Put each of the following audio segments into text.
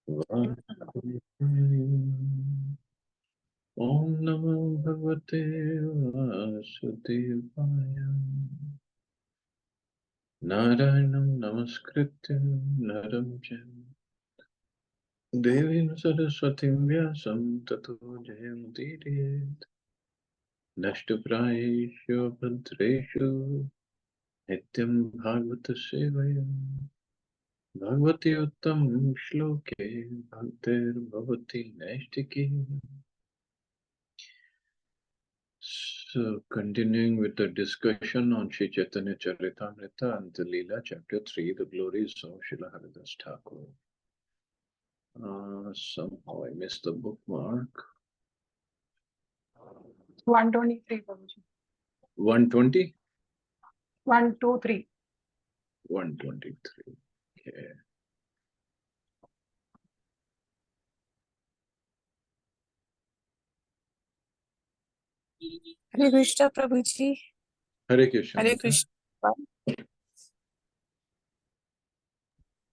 Om Namo Bhagavate Vasudevaya. Narayanam Namaskrityam Naram Jayam Devim Saraswatim Vyasam Tato Jayamudidit Nashtuprayeshu Bhadreshu Nityam Bhagavata Sevaya Bhagavati Uttam Shloke Bhaktir Bhavati Naistiki. So, continuing with the discussion on Sri Chaitanya Charitamrita, Antya Lila, Chapter 3, the glories of Srila Haridas Thakur. Somehow I missed the bookmark. 123, Babuji. 120? 123. 123. Okay. Hare Krishna, Prabhuji. Hare Krishna. Hare Krishna.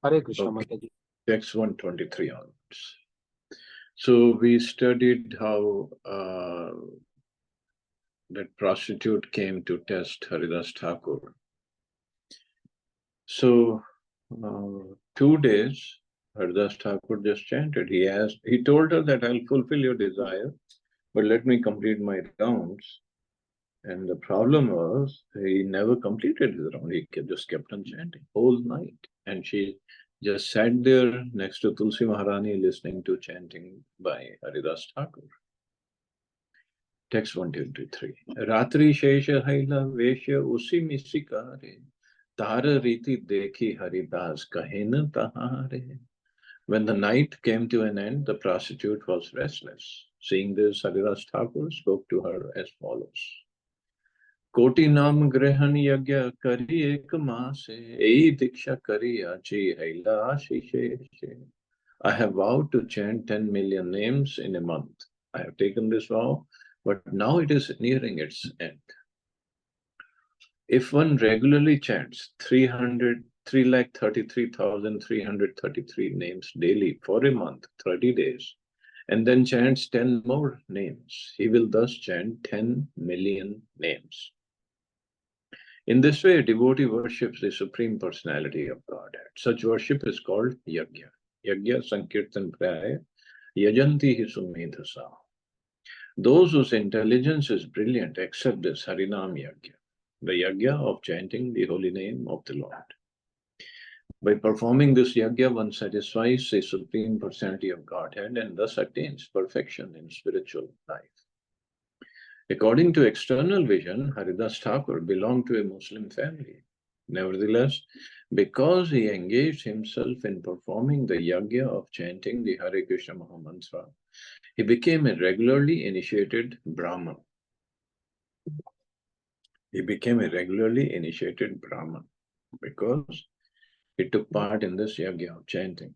Hare Krishna, Okay. Mataji. Text 123 onwards. So we studied how that prostitute came to test Haridas Thakur. So 2 days, Haridas Thakur just chanted. He told her that I'll fulfill your desire, but let me complete my rounds. And the problem was he never completed his round. He just kept on chanting whole night. And she just sat there next to Tulsi Maharani listening to chanting by Haridas Thakur. Text 123. Ratri Shesha Haila Vesha Usi Misikare Tara Riti Dekhi Haridas Kahin Tahare. When the night came to an end, the prostitute was restless. Seeing this, Haridas Thakur spoke to her as follows. Koti Nam Grehan Yagya Kari Ek Maase Ei Diksha Kari Achi Haila Sheshe. I have vowed to chant 10 million names in a month. I have taken this vow, but now it is nearing its end. If one regularly chants 333,333 names daily for a month, 30 days, and then chants 10 more names, he will thus chant 10 million names. In this way, a devotee worships the Supreme Personality of Godhead. Such worship is called Yajna. Yajna Sankirtan Praya Yajanti hi Sumedhasa. Those whose intelligence is brilliant accept this Harinam Yajna, the Yajna of chanting the holy name of the Lord. By performing this Yajna, one satisfies the Supreme Personality of Godhead and thus attains perfection in spiritual life. According to external vision, Haridas Thakur belonged to a Muslim family. Nevertheless, because he engaged himself in performing the Yajna of chanting the Hare Krishna Mahamantra, he became a regularly initiated Brahman. He became a regularly initiated Brahman because he took part in this Yajna of chanting.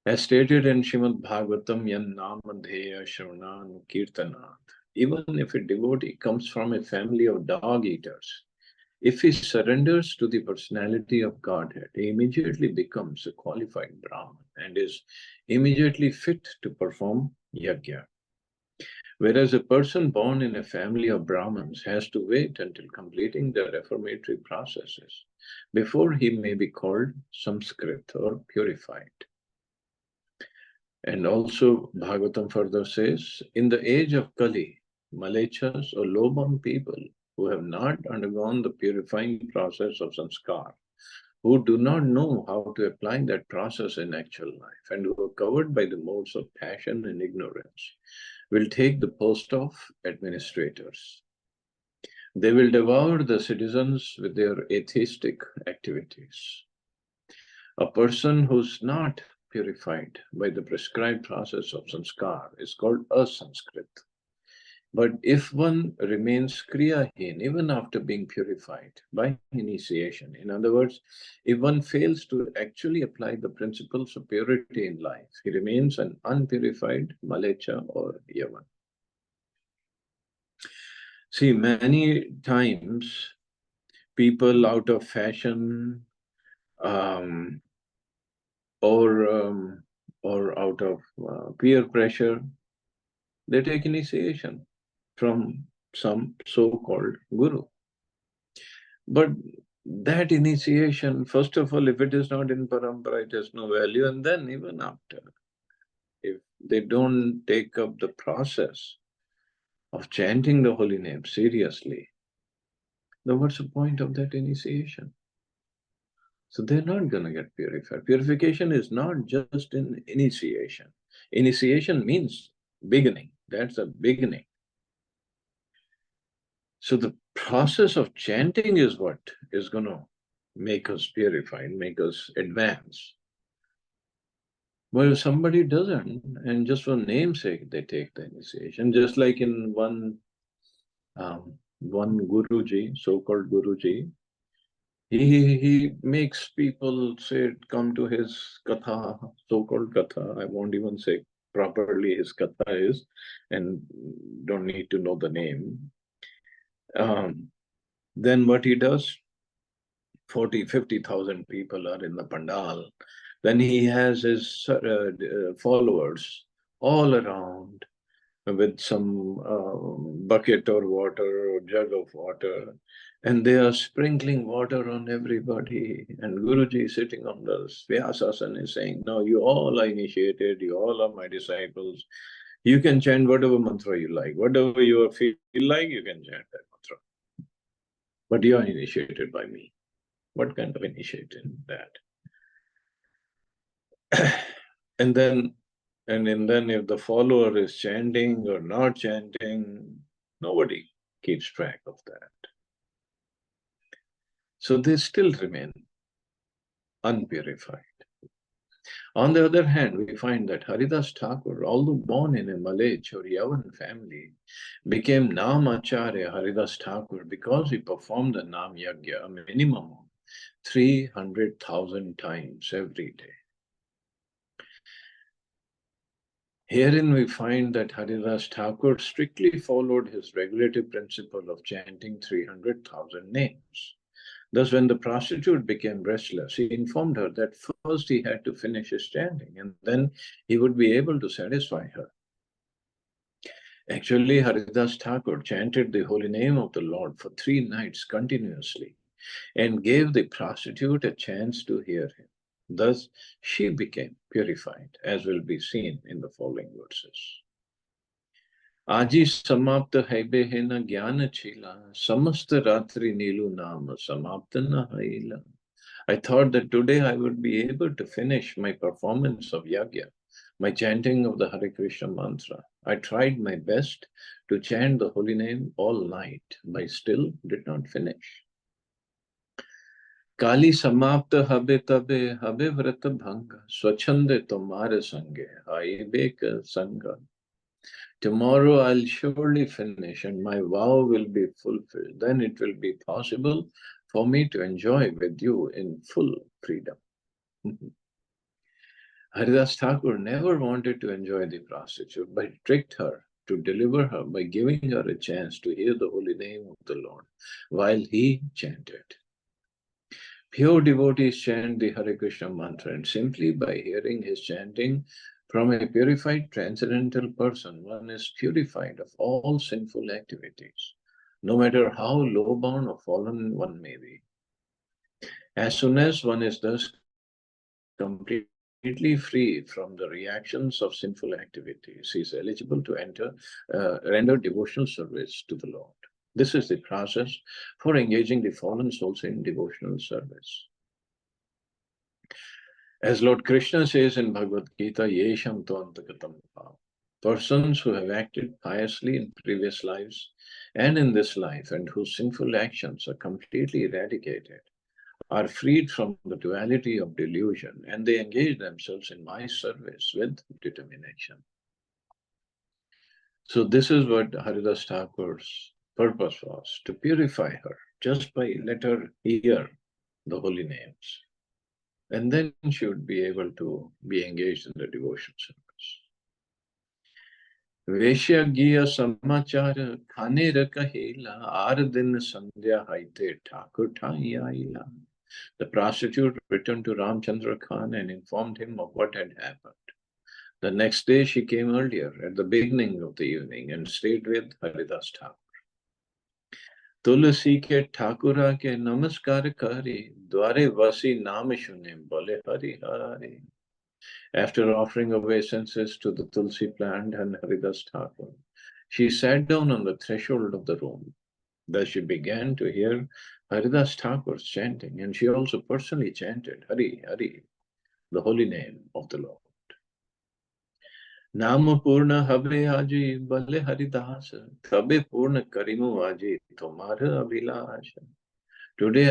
As stated in Srimad Bhagavatam, Yan Namadheya Shravan Kirtanat, even if a devotee comes from a family of dog eaters, if he surrenders to the personality of Godhead, he immediately becomes a qualified Brahman and is immediately fit to perform Yajna. Whereas a person born in a family of Brahmins has to wait until completing the reformatory processes before he may be called Samskrit or purified. And also, Bhagavatam further says, in the age of Kali, Malechas or low-born people who have not undergone the purifying process of sanskar, who do not know how to apply that process in actual life, and who are covered by the modes of passion and ignorance, will take the post of administrators. They will devour the citizens with their atheistic activities. A person who's not purified by the prescribed process of sanskar is called asanskrit. But if one remains kriyahin even after being purified by initiation, in other words, if one fails to actually apply the principles of purity in life, he remains an unpurified malecha or yavan. See, many times people out of fashion, or out of peer pressure, they take initiation from some so-called guru. But that initiation, first of all, if it is not in parampara, it has no value. And then even after, if they don't take up the process of chanting the holy name seriously, then what's the point of that initiation? So they're not going to get purified. Purification is not just in initiation. Initiation means beginning. That's a beginning. So the process of chanting is what is going to make us purified, make us advance. Well, if somebody doesn't, and just for namesake, they take the initiation, just like in one Guruji, so-called Guruji, he makes people say, come to his katha, so-called katha. I won't even say properly his katha is, and don't need to know the name. Then what he does, 40, 50,000 people are in the pandal. Then he has his followers all around with some bucket or water or jug of water, and they are sprinkling water on everybody. And Guruji is sitting on the Vyasasana is saying, no, you all are initiated, you all are my disciples. You can chant whatever mantra you like. Whatever you feel like, you can chant that mantra. But you are initiated by me. What kind of initiating that? And then if the follower is chanting or not chanting, nobody keeps track of that. So they still remain unpurified. On the other hand, we find that Haridas Thakur, although born in a Malay Choryavan family, became Nam Acharya Haridas Thakur because he performed the Nam Yagya a minimum of 300,000 times every day. Herein we find that Haridas Thakur strictly followed his regulative principle of chanting 300,000 names. Thus, when the prostitute became restless, he informed her that first he had to finish his chanting and then he would be able to satisfy her. Actually, Haridas Thakur chanted the holy name of the Lord for 3 nights continuously and gave the prostitute a chance to hear him. Thus, she became purified, as will be seen in the following verses. Aji samapta haibe hena jnana chila, samasta ratri nilu nama samapta na haila. I thought that today I would be able to finish my performance of yagya, my chanting of the Hare Krishna mantra. I tried my best to chant the holy name all night, but still did not finish. Kali samapta habe tabe habe vrata bhanga, swachande tomare sange, haibeka sanga. Tomorrow I'll surely finish and my vow will be fulfilled. Then it will be possible for me to enjoy with you in full freedom. Haridas Thakur never wanted to enjoy the prostitute, but tricked her to deliver her by giving her a chance to hear the holy name of the Lord while he chanted. Pure devotees chant the Hare Krishna mantra, and simply by hearing his chanting from a purified transcendental person, one is purified of all sinful activities, no matter how low-born or fallen one may be. As soon as one is thus completely free from the reactions of sinful activities, he is eligible to render devotional service to the Lord. This is the process for engaging the fallen souls in devotional service. As Lord Krishna says in Bhagavad Gita, Yesham Tvantagatam Bhav. Persons who have acted piously in previous lives and in this life and whose sinful actions are completely eradicated are freed from the duality of delusion and they engage themselves in my service with determination. So this is what Haridas Thakur's purpose was, to purify her just by let her hear the holy names. And then she would be able to be engaged in the devotion service. Veshya Giya Samachara Khane Rakahela Ardin Sandhya Haite Thakur Thaiyaila. The prostitute returned to Ramchandra Khan and informed him of what had happened. The next day she came earlier at the beginning of the evening and stayed with Haridas Thakur. तुलसी के ठाकुरा के नमस्कार करे द्वारे वसी नाम सुने बोले Hari Hari. After offering obeisances to the Tulsi plant and Haridas Thakur, she sat down on the threshold of the room. Thus she began to hear Haridas Thakur's chanting, and she also personally chanted Hari Hari, the holy name of the Lord. Nama Purna Habe Aji Bale Haridas, Tabe Purna Karimu Aji Tomara Abhilash. Today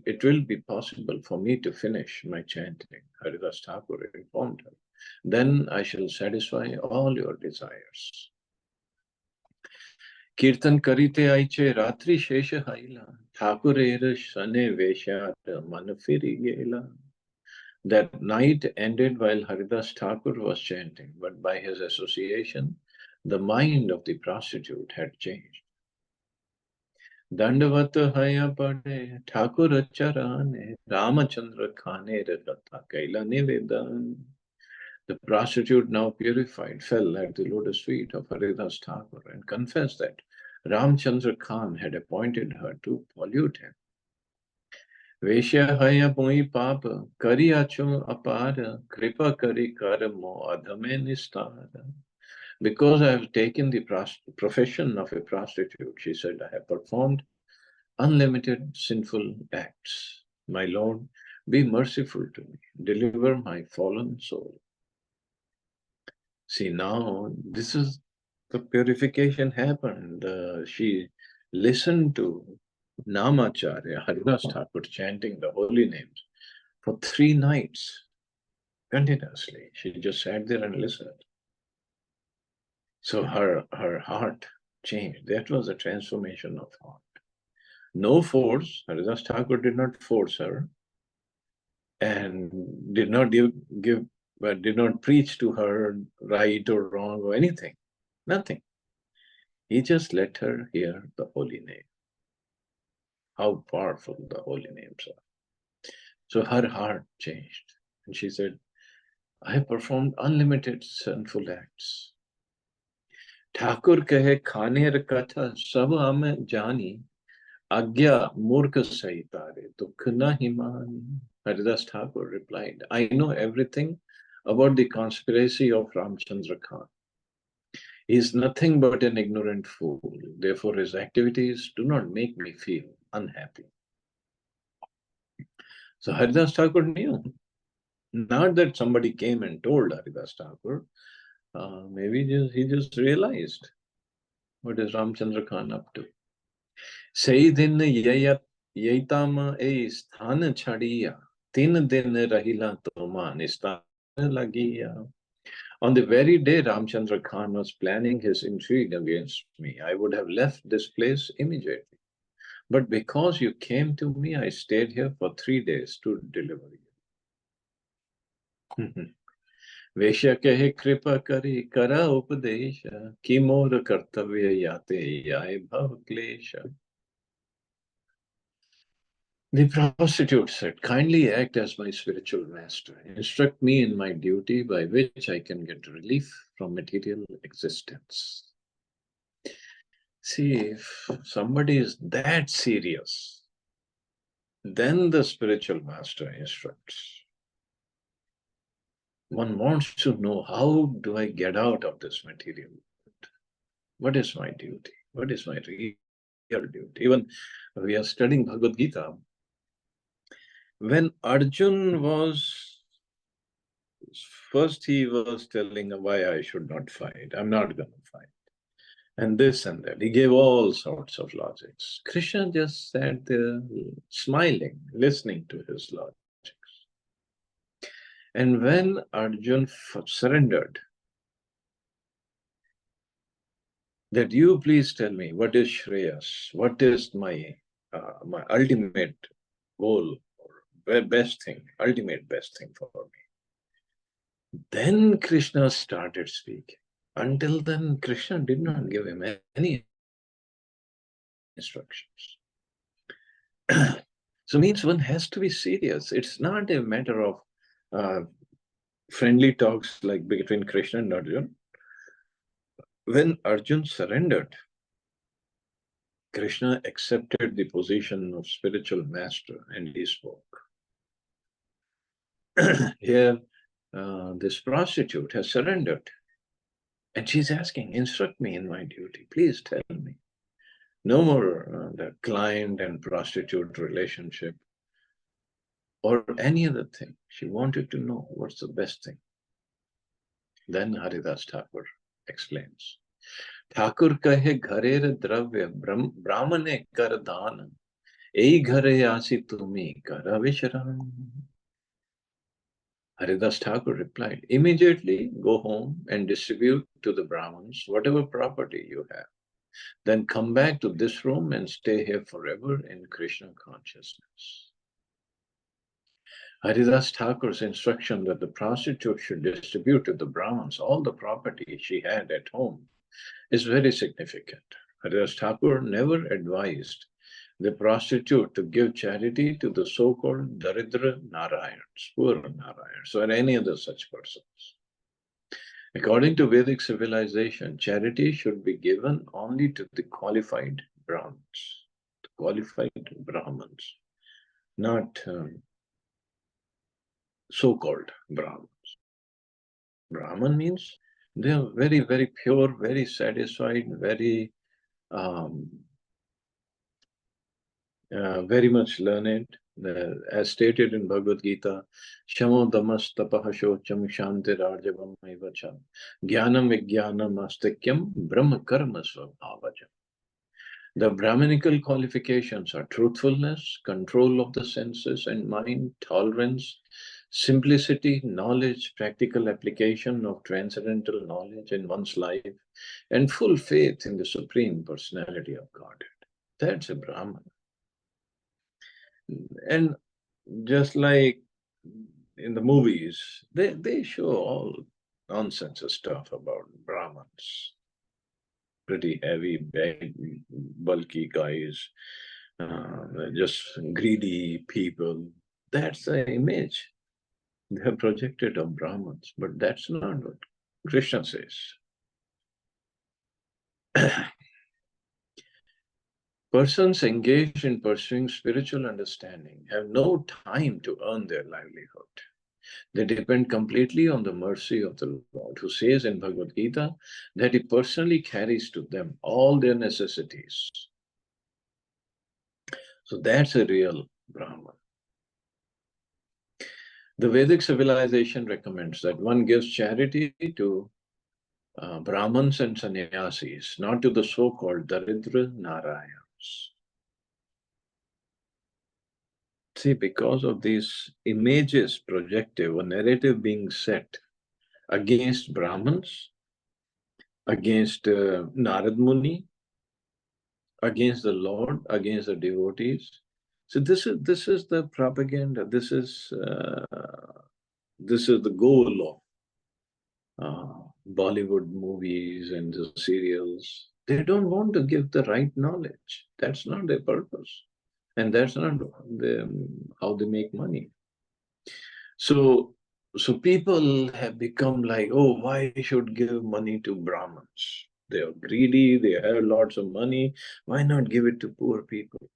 it will be possible for me to finish my chanting, Haridas Thakur informed her. Then I shall satisfy all your desires. Kirtan karite aiche ratri shesha haila, Thakur era shane veshat manafiri gela. That night ended while Haridas Thakur was chanting, but by his association, the mind of the prostitute had changed. Dandavat haya pade, Thakur acharane, Ramachandra khane rakatha kaila nivedan. The prostitute, now purified, fell at the lotus feet of Haridas Thakur and confessed that Ramchandra Khan had appointed her to pollute him. Veshya haya pui papa, kari acho apara, kripa kari karamo adhame nistara. Because I have taken the profession of a prostitute, she said, I have performed unlimited sinful acts. My Lord, be merciful to me. Deliver my fallen soul. See, now this is the purification happened. She listened to Namacharya, Haridas Thakur chanting the holy names for 3 nights continuously. She just sat there and listened. So her heart changed. That was a transformation of heart. No force. Haridas Thakur did not force her and did not did not preach to her right or wrong or anything. Nothing. He just let her hear the holy name. How powerful the holy names are. So her heart changed. And she said, I have performed unlimited sinful acts. Thakur kahe khane katha sab am jani, agya murkha sahitare dukh nahi mani. Haridas Thakur replied, I know everything about the conspiracy of Ramchandra Khan. He is nothing but an ignorant fool. Therefore, his activities do not make me feel unhappy. So Haridas Thakur knew. Not that somebody came and told Haridas Thakur. Maybe he just realized what is Ramchandra Khan up to. Say din yaitama e sthana chadiya, tin din rahila toma nistana lagiya. On the very day Ramchandra Khan was planning his intrigue against me, I would have left this place immediately. But because you came to me, I stayed here for 3 days to deliver you. Veshya kehe kripa kari kara upadesha, ki mor kartavya yate yae bhav klesha. The prostitute said, kindly act as my spiritual master. Instruct me in my duty by which I can get relief from material existence. See, if somebody is that serious, then the spiritual master instructs. One wants to know, how do I get out of this material world? What is my duty? What is my real duty? Even we are studying Bhagavad Gita. When Arjun was, first he was telling why I should not fight. I'm not going to fight. And this and that. He gave all sorts of logics. Krishna just sat there smiling, listening to his logics. And when Arjun surrendered, that you please tell me, what is Shreyas? What is my ultimate goal or best thing, ultimate best thing for me? Then Krishna started speaking. Until then, Krishna did not give him any instructions. So means one has to be serious. It's not a matter of friendly talks like between Krishna and Arjun. When Arjun surrendered, Krishna accepted the position of spiritual master and he spoke. Here, this prostitute has surrendered and she's asking, instruct me in my duty. Please tell me. No more the client and prostitute relationship or any other thing. She wanted to know what's the best thing. Then Haridas Thakur explains. Thakur kahe gharer dravya brahmane kar dhan, ei ghare asi tumi kara vishram. Haridas Thakur replied, immediately go home and distribute to the Brahmins whatever property you have. Then come back to this room and stay here forever in Krishna consciousness. Haridas Thakur's instruction that the prostitute should distribute to the Brahmins all the property she had at home is very significant. Haridas Thakur never advised the prostitute to give charity to the so-called Daridra Narayans, poor Narayans, or any other such persons. According to Vedic civilization, charity should be given only to the qualified Brahmins, not so-called Brahmins. Brahman means they are very, very pure, very satisfied, very very much learned. As stated in Bhagavad Gita, Shamo damas tapaha shocham shantirarjavam evacham jnanam vijnanam astikyam brahma karma svabhavajam. The Brahminical qualifications are truthfulness, control of the senses and mind, tolerance, simplicity, knowledge, practical application of transcendental knowledge in one's life, and full faith in the Supreme Personality of Godhead. That's a Brahman. And just like in the movies, they show all nonsense stuff about Brahmins. Pretty heavy, big, bulky guys, just greedy people. That's the image they have projected of Brahmins, but that's not what Krishna says. Persons engaged in pursuing spiritual understanding have no time to earn their livelihood. They depend completely on the mercy of the Lord, who says in Bhagavad Gita that he personally carries to them all their necessities. So that's a real Brahman. The Vedic civilization recommends that one gives charity to Brahmins and sannyasis, not to the so-called Daridra Narayans. See, because of these images projected or narrative being set against Brahmins, against Narad Muni, against the Lord, against the devotees. So this is the propaganda. This is the goal of Bollywood movies and the serials. They don't want to give the right knowledge. That's not their purpose. And that's not how they make money. So people have become like, oh, why should give money to Brahmins? They are greedy, they have lots of money. Why not give it to poor people?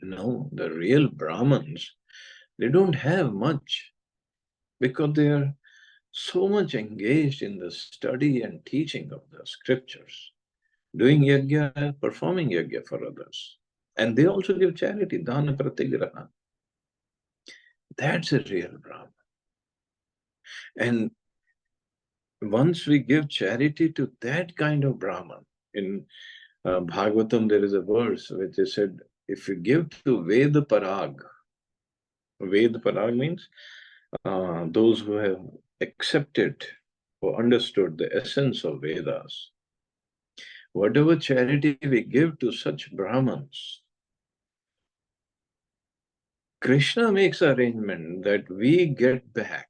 No, the real Brahmins, they don't have much because they are so much engaged in the study and teaching of the scriptures, doing yajna, performing yajna for others. And they also give charity, dana pratigraha. That's a real Brahman. And once we give charity to that kind of Brahman, in Bhagavatam there is a verse which is said, if you give to Veda Parag means those who have accepted or understood the essence of Vedas, whatever charity we give to such Brahmans, Krishna makes arrangement that we get back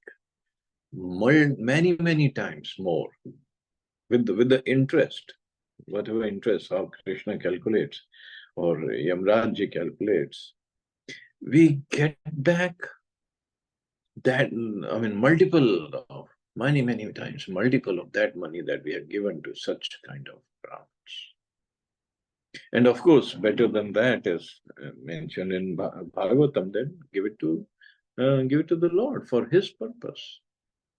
many, many times more with the interest, whatever interest, how Krishna calculates or Yamraji calculates. we get back that, multiple of many times, multiple of that money that we have given to such kind of Brahmins. And of course, better than that is mentioned in Bhagavatam, then give it to the Lord for His purpose.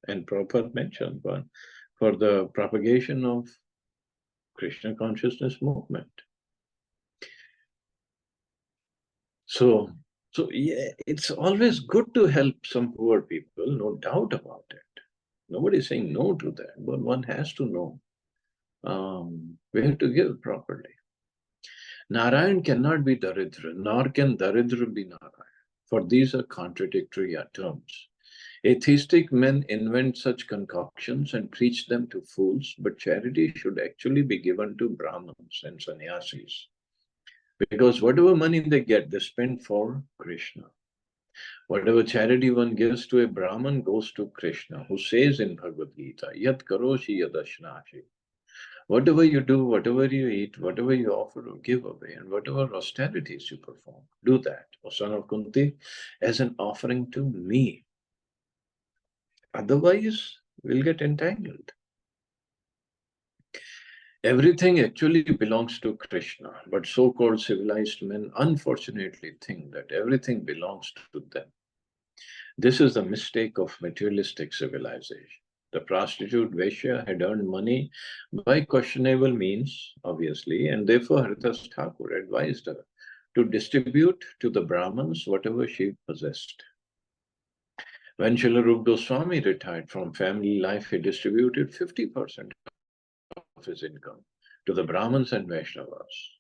And Prabhupada mentioned one for the propagation of Krishna consciousness movement. So yeah, it's always good to help some poor people, no doubt about it. Nobody's saying no to that, but one has to know where to give properly. Narayan cannot be Daridra, nor can Daridra be Narayan, for these are contradictory terms. Atheistic men invent such concoctions and preach them to fools, but charity should actually be given to Brahmins and sannyasis. Because whatever money they get, they spend for Krishna. Whatever charity one gives to a Brahmin goes to Krishna, who says in Bhagavad Gita, Yat karoshi yadashnashi. Whatever you do, whatever you eat, whatever you offer or give away, and whatever austerities you perform, do that, O son of Kunti, as an offering to me. Otherwise, we'll get entangled. Everything actually belongs to Krishna, but so-called civilized men unfortunately think that everything belongs to them. This is the mistake of materialistic civilization. The prostitute Vaishya had earned money by questionable means, obviously, and therefore Haridas Thakur advised her to distribute to the Brahmins whatever she possessed. When Srila Rupa Goswami retired from family life, he distributed 50% of his income to the Brahmins and Vaishnavas.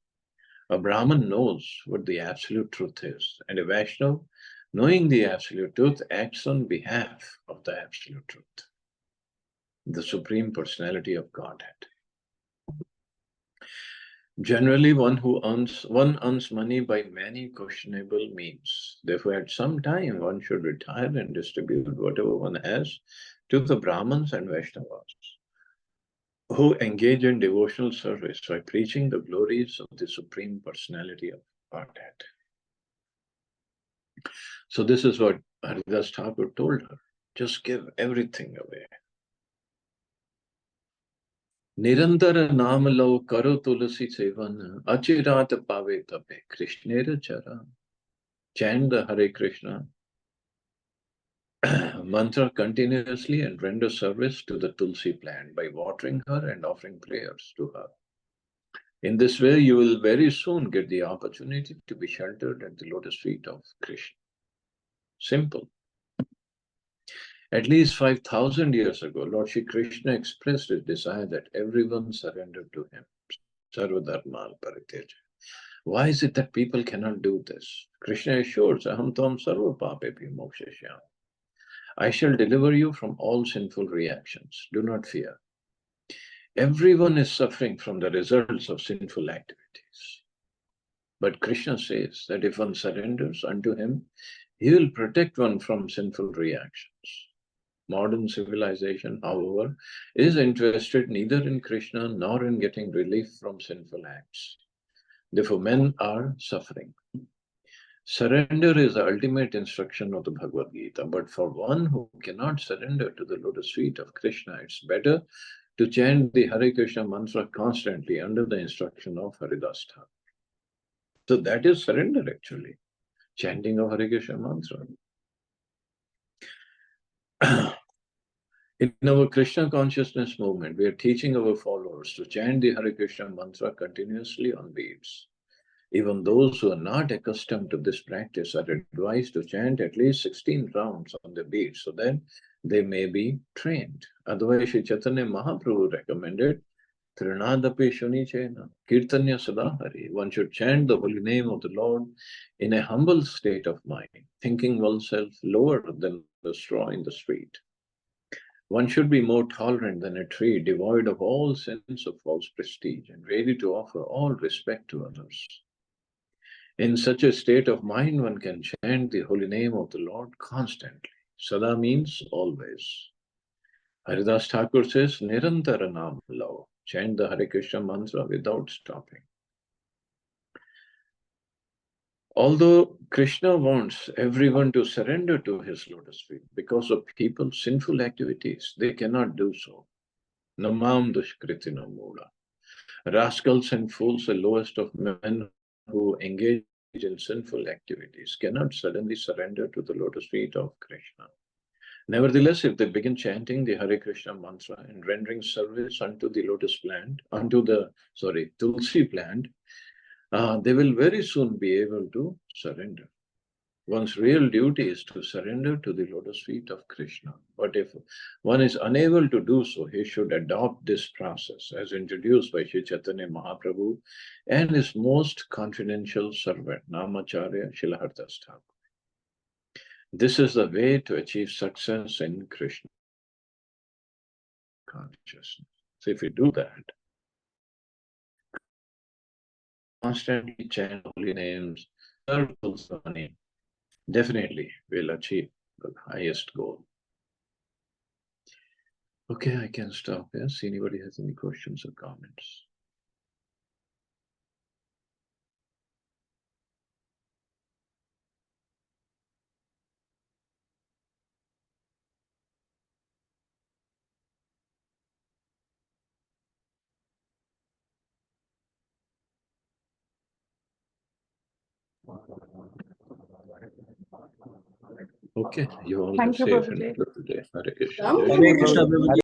A Brahmin knows what the absolute truth is, and a Vaishnav, knowing the absolute truth, acts on behalf of the absolute truth, the Supreme Personality of Godhead. Generally, one earns money by many questionable means. Therefore, at some time, one should retire and distribute whatever one has to the Brahmins and Vaishnavas, who engage in devotional service by preaching the glories of the Supreme Personality of Godhead. So this is what Haridas Thakur told her. Just give everything away. Nirantara naam lo karo tulasi sevan, achirat pave tape, Krishnera chara. Chant the Hare Krishna mantra continuously and render service to the Tulsi plant by watering her and offering prayers to her. In this way, you will very soon get the opportunity to be sheltered at the lotus feet of Krishna. Simple. At least 5,000 years ago, Lord Shri Krishna expressed his desire that everyone surrender to him. Sarvadharman Pariteja. Why is it that people cannot do this? Krishna assures, Aham Tvam Sarva Papepi Mokshashyam. I shall deliver you from all sinful reactions. Do not fear. Everyone is suffering from the results of sinful activities. But Krishna says that if one surrenders unto him, he will protect one from sinful reactions. Modern civilization, however, is interested neither in Krishna nor in getting relief from sinful acts. Therefore, men are suffering. Surrender is the ultimate instruction of the Bhagavad Gita, but for one who cannot surrender to the lotus feet of Krishna, it's better to chant the Hare Krishna mantra constantly under the instruction of Haridas Thakur. So that is surrender actually, chanting of Hare Krishna mantra. In our Krishna consciousness movement, we are teaching our followers to chant the Hare Krishna mantra continuously on beads. Even those who are not accustomed to this practice are advised to chant at least 16 rounds on the beads so that they may be trained. Otherwise, Sri Chaitanya Mahaprabhu recommended Trinadapi Shunichena, Kirtanya Sadahari. One should chant the holy name of the Lord in a humble state of mind, thinking oneself lower than the straw in the street. One should be more tolerant than a tree, devoid of all sense of false prestige and ready to offer all respect to others. In such a state of mind, one can chant the holy name of the Lord constantly. Sada means always. Haridas Thakur says, Nirantara Nam Lao. Chant the Hare Krishna mantra without stopping. Although Krishna wants everyone to surrender to his lotus feet, because of people's sinful activities, they cannot do so. Namam dushkritina mula. Rascals and fools, the lowest of men who engage in sinful activities, cannot suddenly surrender to the lotus feet of Krishna. Nevertheless, if they begin chanting the Hare Krishna mantra and rendering service unto the lotus plant, Tulsi plant, they will very soon be able to surrender. One's real duty is to surrender to the lotus feet of Krishna. But if one is unable to do so, he should adopt this process as introduced by Sri Chaitanya Mahaprabhu and his most confidential servant, Namacharya Shilahardas Thakur. This is the way to achieve success in Krishna consciousness. So if you do that, constantly chant holy names, serve Tulsani, definitely will achieve the highest goal. Okay, I can stop. Yes, anybody has any questions or comments? Okay, you all have Thank you, safe and Prabhuji. wonderful day. Hare Krishna. Hare Jai Shri Krishna, Krishna. Prabhuji.